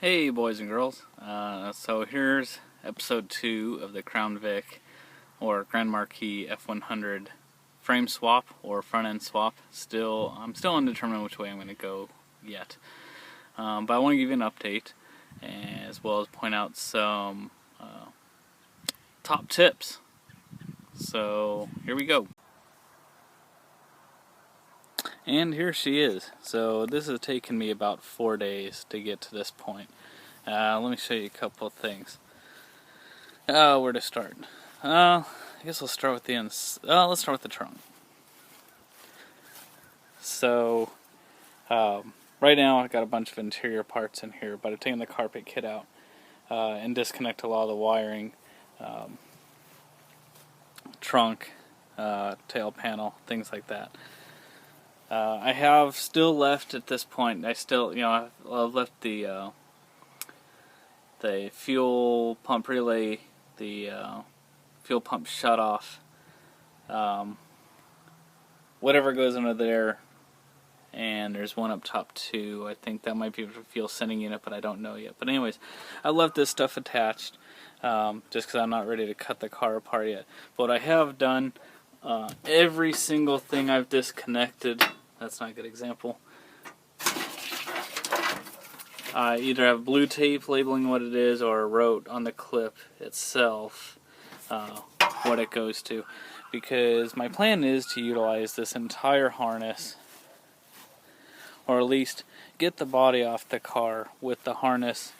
Hey boys and girls, so here's episode 2 of the Crown Vic or Grand Marquis F100 frame swap or front end swap. I'm still undetermined which way I'm going to go yet, but I want to give you an update as well as point out some top tips. So here we go. And here she is. So this has taken me about 4 days to get to this point. Let me show you a couple of things. Where to start? I guess we'll start with let's start with the trunk. So right now I've got a bunch of interior parts in here, but I've taken the carpet kit out and disconnected a lot of the wiring, trunk, tail panel, things like that. I have still left at this point. I've left the fuel pump relay, the fuel pump shutoff, whatever goes under there, and there's one up top too. I think that might be a fuel sending unit, but I don't know yet. But anyways, I left this stuff attached just because I'm not ready to cut the car apart yet. But what I have done, every single thing I've disconnected. That's not a good example. I either have blue tape labeling what it is or wrote on the clip itself what it goes to, because my plan is to utilize this entire harness, or at least get the body off the car with the harness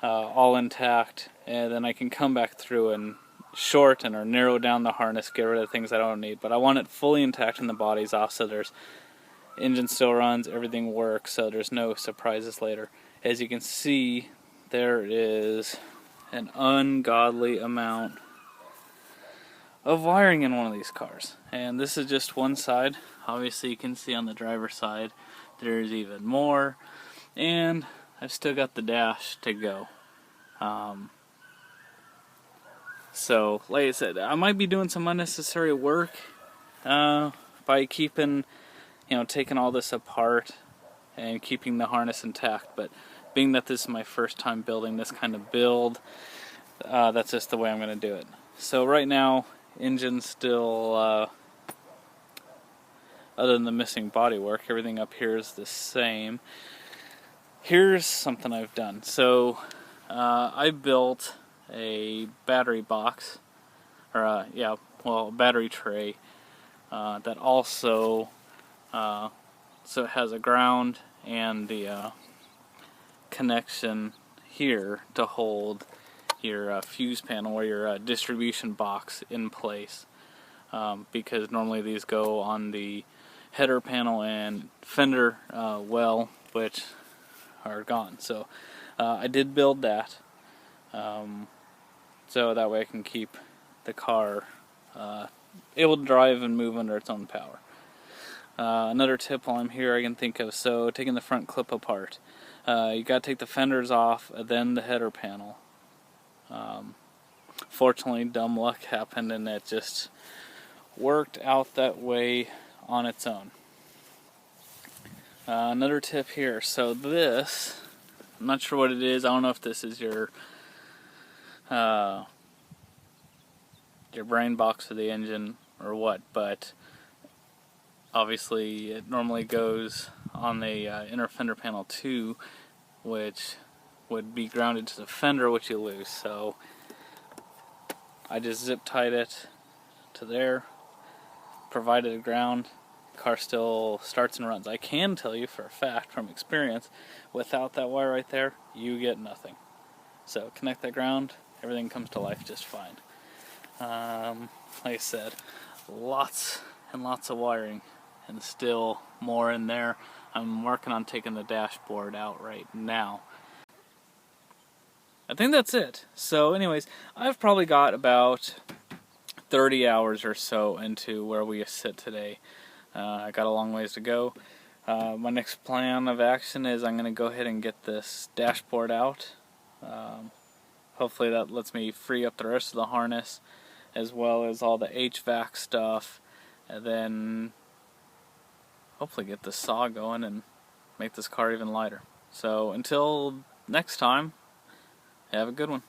all intact, and then I can come back through and shorten or narrow down the harness, get rid of the things I don't need. But I want it fully intact and the body's off, so there's engine still runs, everything works, so there's no surprises later. As you can see, there is an ungodly amount of wiring in one of these cars. And this is just one side. Obviously you can see on the driver's side there's even more. And I've still got the dash to go. So, like I said, I might be doing some unnecessary work by taking all this apart and keeping the harness intact, but being that this is my first time building this kind of build, that's just the way I'm going to do it. So right now, engine's still, other than the missing bodywork, everything up here is the same. Here's something I've done. So I built a battery box, or a battery tray that also so it has a ground and the connection here to hold your fuse panel or your distribution box in place, because normally these go on the header panel and fender well, which are gone. So I did build that, so that way I can keep the car able to drive and move under its own power. Another tip while I'm here I can think of, so taking the front clip apart. You got to take the fenders off, then the header panel. Fortunately, dumb luck happened and it just worked out that way on its own. Another tip here, so this, I'm not sure what it is. I don't know if this is your brain box for the engine or what, but obviously it normally goes on the inner fender panel too, which would be grounded to the fender, which you lose. So I just zip tied it to there, provided a ground. The car still starts and runs. I can tell you for a fact from experience, without that wire right there, you get nothing. So connect that ground, everything comes to life just fine. Like I said, lots and lots of wiring, and still more in there. I'm working on taking the dashboard out right now. I think that's it. So anyways, I've probably got about 30 hours or so into where we sit today. I got a long ways to go. My next plan of action is I'm going to go ahead and get this dashboard out. Hopefully that lets me free up the rest of the harness, as well as all the HVAC stuff, and then hopefully get the saw going and make this car even lighter. So until next time, have a good one.